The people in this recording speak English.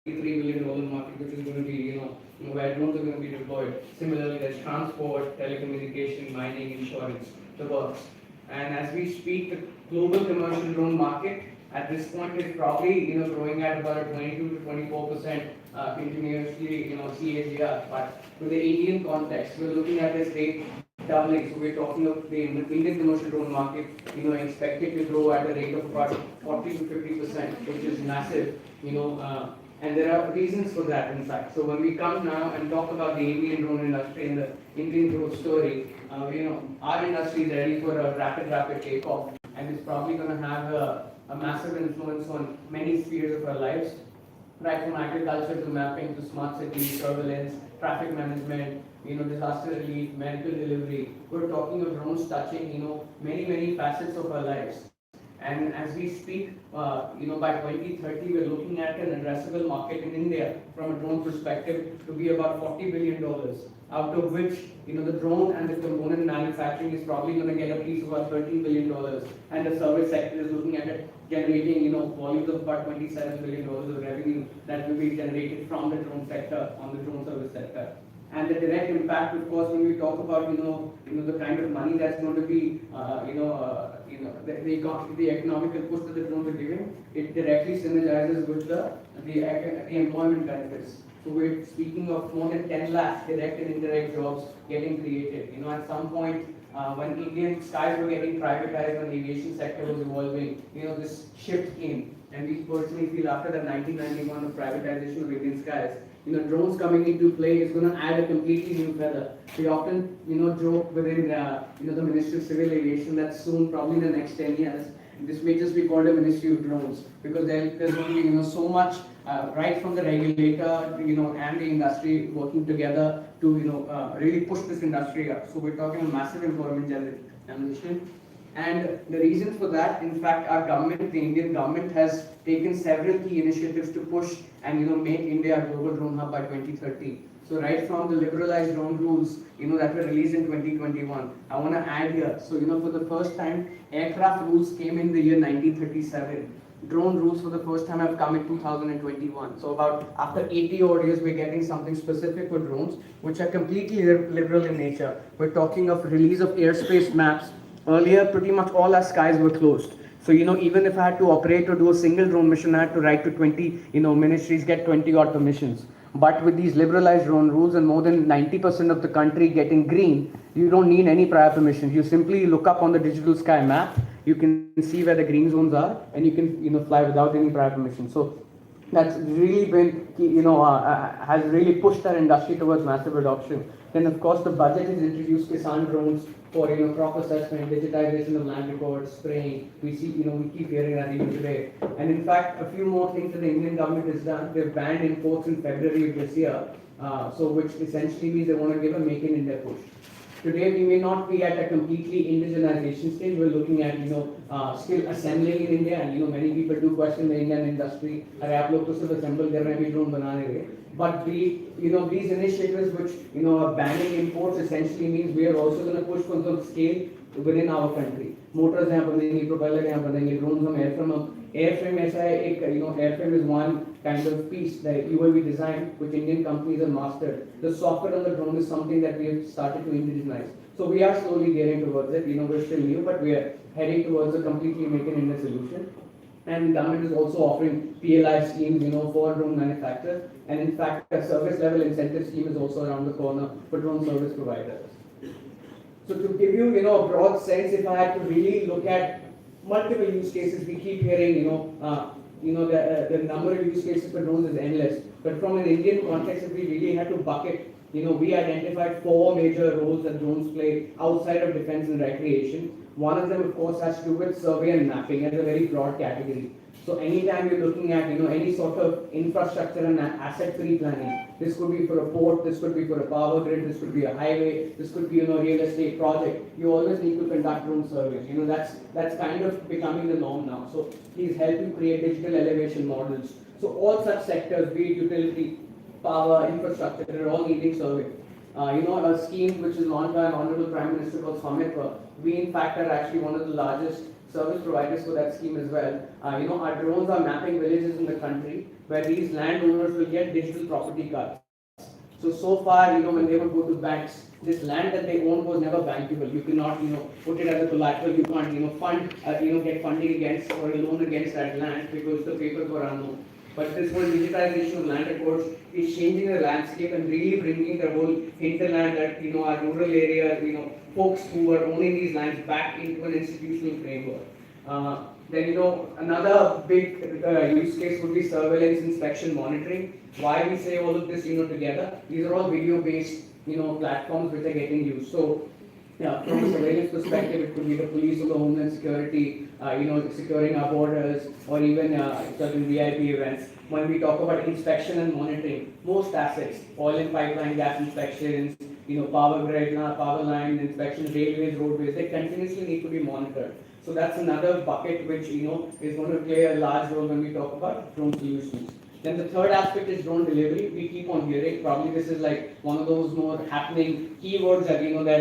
$3 billion market, which is going to be, where drones are going to be deployed. Similarly, there's transport, telecommunication, mining, insurance, the works. And as we speak, the global commercial drone market at this point is probably, growing at about a 22 to 24% continuously, CAGR. But to the Indian context, we're looking at this rate doubling. So we're talking of the Indian commercial drone market, expected to grow at a rate of about 40 to 50%, which is massive, and there are reasons for that, in fact. So when we come now and talk about the Indian drone industry and the Indian growth story, our industry is ready for a rapid takeoff, and it's probably going to have a massive influence on many spheres of our lives, right from agriculture to mapping to smart cities, surveillance, traffic management, disaster relief, medical delivery. We're talking of drones touching, many facets of our lives. And as we speak, by 2030, we're looking at an addressable market in India from a drone perspective to be about $40 billion, out of which, the drone and the component manufacturing is probably going to get a piece of about $13 billion, and the service sector is looking at it generating, volumes of about $27 billion of revenue that will be generated from the drone sector, on the drone service sector. And the direct impact, of course, when we talk about the kind of money that's going to be the economical push that the drones are giving, it directly synergizes with the employment benefits. So we're speaking of more than 10 lakh direct and indirect jobs getting created. At some point when Indian skies were getting privatized and the aviation sector was evolving, this shift came. And we personally feel after the 1991 of privatization of Indian skies, drones coming into play is going to add a completely new feather. We often, joke within, the Ministry of Civil Aviation that soon, probably in the next 10 years, this may just be called a Ministry of Drones, because there's going to be, so much, right from the regulator, and the industry working together to, really push this industry up. So we're talking a massive employment generation. And the reason for that, in fact, our government, the Indian government, has taken several key initiatives to push and make India a global drone hub by 2030. So right from the liberalized drone rules, that were released in 2021, I want to add here. So for the first time, aircraft rules came in the year 1937. Drone rules for the first time have come in 2021. So about after 80 odd years, we're getting something specific for drones, which are completely liberal in nature. We're talking of release of airspace maps. Earlier, pretty much all our skies were closed. So, even if I had to operate or do a single drone mission, I had to write to 20, ministries, get 20 odd permissions. But with these liberalized drone rules and more than 90% of the country getting green, you don't need any prior permissions. You simply look up on the digital sky map, you can see where the green zones are, and you can, fly without any prior permission. So that's really been, has really pushed our industry towards massive adoption. Then, of course, the budget has introduced Kisan drones for crop assessment, digitization of land records, spraying. We see, we keep hearing that even today. And in fact, a few more things that the Indian government has done. They've banned imports in February of this year, so which essentially means they want to give a Make in India push. Today, we may not be at a completely indigenization stage. We're looking at, still assembling in India, and many people do question the Indian industry. अरे आप लोग तो सिर्फ assemble कर रहे हैं, drone बना रहे हैं. But these initiatives which are banning imports essentially means we are also going to push for some scale within our country. Motors यहाँ बनेंगी, propeller यहाँ बनेंगे, drones हम airframe ऐसा है एक airframe is one kind of piece that UAV design which Indian companies have mastered. The software on the drone is something that we have started to indigenize. So we are slowly getting towards it. We're still new, but we are heading towards a completely Make in India solution. And government is also offering PLI schemes, for drone manufacturers. And in fact, a service level incentive scheme is also around the corner for drone service providers. So to give you, a broad sense, if I had to really look at multiple use cases, we keep hearing, the number of use cases for drones is endless. But from an Indian context, if we really had to bucket, we identified 4 major roles that drones play outside of defense and recreation. One of them, of course, has to do with survey and mapping as a very broad category. So anytime you're looking at, any sort of infrastructure and asset-free planning, this could be for a port, this could be for a power grid, this could be a highway, this could be, real estate project. You always need to conduct drone surveys. That's kind of becoming the norm now. So these help you create digital elevation models. So all such sectors, be it utility, power, infrastructure, they're all needing survey. A scheme which is launched by an Honorable Prime Minister called Swamitva. We in fact are actually one of the largest service providers for that scheme as well. Our drones are mapping villages in the country. where these landowners will get digital property cards. So far, when they would go to banks, this land that they own was never bankable. You cannot, put it as a collateral. You can't, fund, get funding against or a loan against that land because the papers were unknown. But this whole digitization of land records is changing the landscape and really bringing the whole hinterland that, our rural areas, folks who were owning these lands back into an institutional framework. Then, another big use case would be surveillance, inspection, monitoring. Why we say all of this, together? These are all video-based, platforms which are getting used. So, yeah, from a surveillance perspective, it could be the police or the Homeland Security, securing our borders, or even certain VIP events. When we talk about inspection and monitoring, most assets, oil and pipeline gas inspections, power grid, power line inspections, railways, roadways, they continuously need to be monitored. So that's another bucket which is going to play a large role when we talk about drone solutions. Then the third aspect is drone delivery. We keep on hearing, probably this is like one of those more happening keywords that that